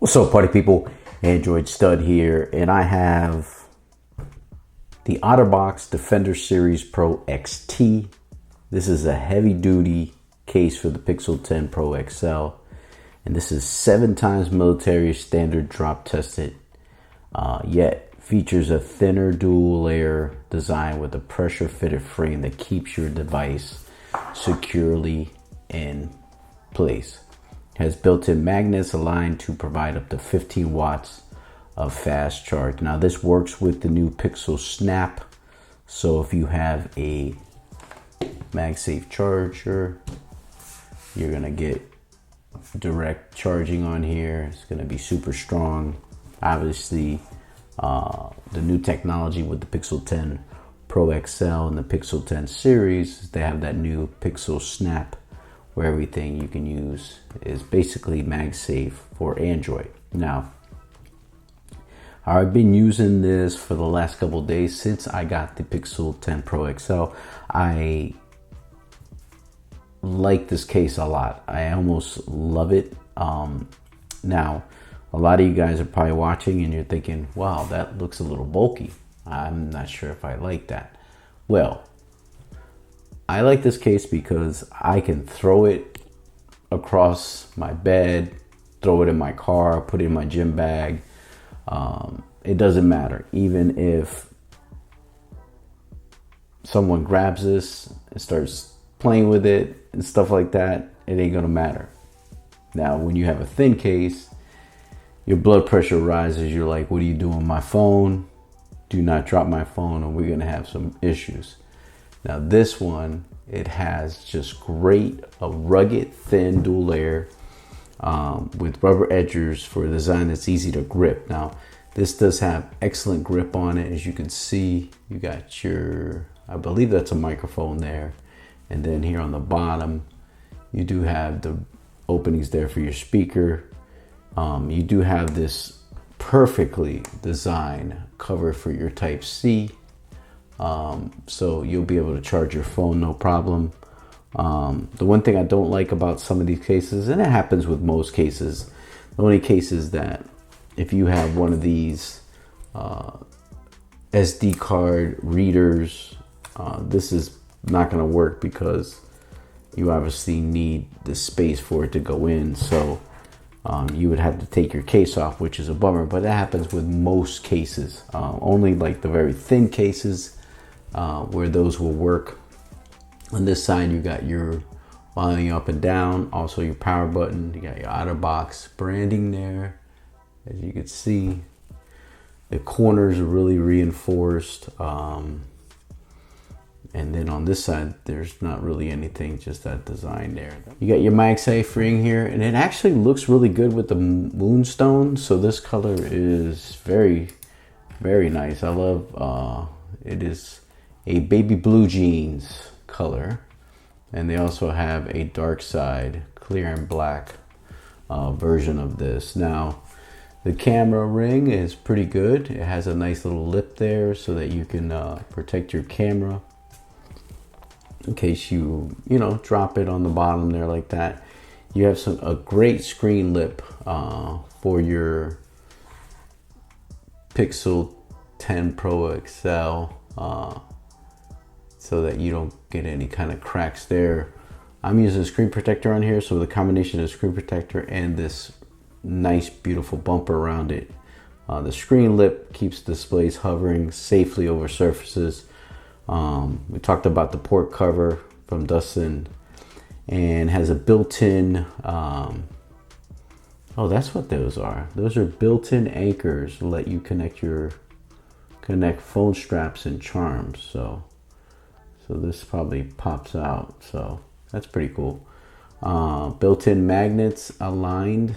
What's up, party people? Android Stud here, and I have the OtterBox Defender Series Pro XT. This is a heavy-duty case for the Pixel 10 Pro XL, and this is 7 times military standard drop tested, yet features a thinner dual-layer design with a pressure-fitted frame that keeps your device securely in place. Has built-in magnets aligned to provide up to 15 watts of fast charge. Now this works with the new Pixelsnap. So if you have a MagSafe charger, you're gonna get direct charging on here. It's gonna be super strong. Obviously, the new technology with the Pixel 10 Pro XL and the Pixel 10 series, they have that new Pixelsnap, where everything you can use is basically MagSafe for Android. Now, I've been using this for the last couple of days since I got the Pixel 10 Pro XL. I like this case a lot. I almost love it. Now, a lot of you guys are probably watching and you're thinking, wow, that looks a little bulky. I'm not sure if I like that. Well, I like this case because I can throw it across my bed, throw it in my car, put it in my gym bag. It doesn't matter. Even if someone grabs this and starts playing with it and stuff like that, it ain't gonna matter. Now, when you have a thin case, your blood pressure rises. You're like, what are you doing? My phone? Do not drop my phone or we're gonna have some issues. Now this one, it has just a rugged, thin dual layer with rubber edges for a design that's easy to grip. Now this does have excellent grip on it. As you can see, you got your, I believe that's a microphone there. And then here on the bottom, you do have the openings there for your speaker. You do have this perfectly designed cover for your Type-C. So you'll be able to charge your phone no problem. The one thing I don't like about some of these cases, and it happens with most cases, the only case is that if you have one of these SD card readers, this is not going to work because you obviously need the space for it to go in. So you would have to take your case off, which is a bummer, but that happens with most cases. Only like the very thin cases where those will work. On this side, you got your volume up and down, also your power button. You got your OtterBox branding there. As you can see, the corners are really reinforced. And then on this side, there's not really anything, just that design there. You got your MagSafe ring here, and it actually looks really good with the moonstone. So this color is very, very nice. I love, it is a baby blue jeans color. And they also have a dark side, clear and black version of this. Now, the camera ring is pretty good. It has a nice little lip there so that you can protect your camera in case you drop it on the bottom there like that. You have a great screen lip for your Pixel 10 Pro XL so that you don't get any kind of cracks there. I'm using a screen protector on here, so the combination of screen protector and this nice beautiful bumper around it. The screen lip keeps displays hovering safely over surfaces. We talked about the port cover from Dustin, and has a built-in oh, that's what those are. Those are built-in anchors to let you connect phone straps and charms. So this probably pops out, so that's pretty cool. Built-in magnets aligned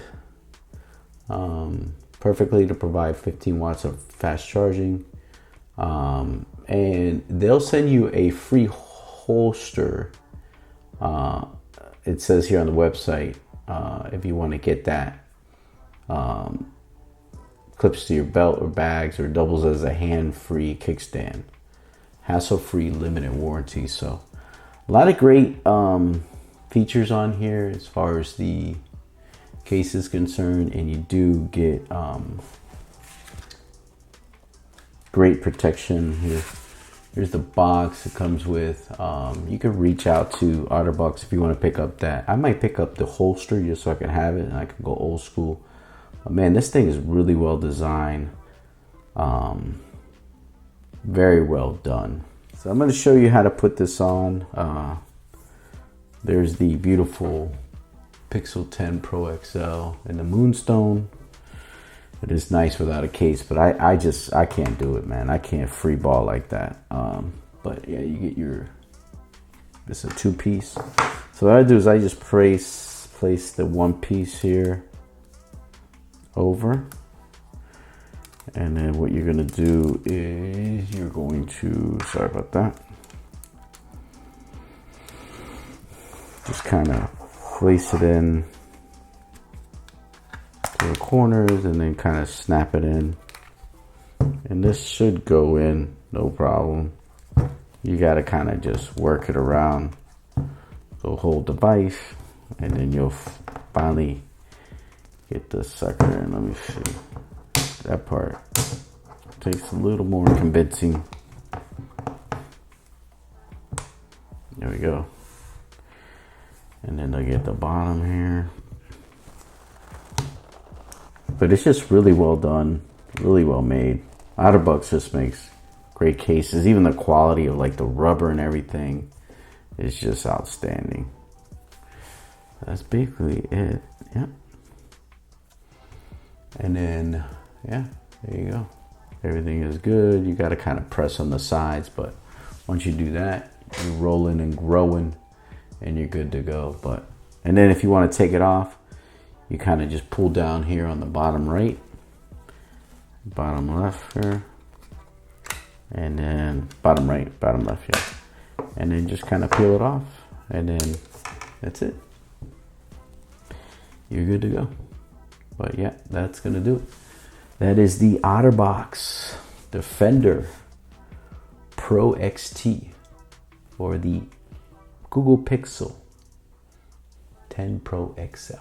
perfectly to provide 15 watts of fast charging. And they'll send you a free holster. It says here on the website, if you want to get that, clips to your belt or bags, or doubles as a hand-free kickstand. Hassle-free limited warranty. So a lot of great features on here as far as the case is concerned, and you do get great protection here. Here's the box it comes with. You can reach out to OtterBox if you want to pick up that. I might pick up the holster just so I can have it and I can go old school. But man, this thing is really well designed. Very well done. So I'm going to show you how to put this on. There's the beautiful Pixel 10 Pro XL and the Moonstone. It is nice without a case, but I can't do it, man. I can't free ball like that. But yeah, you get it's a 2-piece. So what I do is I just place the 1 piece here over. And then what you're gonna do is you're going to, sorry about that. Just kind of place it in to the corners and then kind of snap it in. And this should go in, no problem. You gotta kind of just work it around the whole device, and then you'll finally get the sucker in. Let me see. That part takes a little more convincing. There we go. And then I get the bottom here. But it's just really well done, really well made. OtterBox just makes great cases. Even the quality of like the rubber and everything is just outstanding. That's basically it. Yep. And then, yeah, there you go. Everything is good. You got to kind of press on the sides, but once you do that, you're rolling and growing and you're good to go. And then if you want to take it off, you kind of just pull down here on the bottom right, bottom left here, and then bottom right, bottom left, yeah. And then just kind of peel it off, and then that's it. You're good to go. But yeah, that's gonna do it. That is the OtterBox Defender Pro XT for the Google Pixel 10 Pro XL.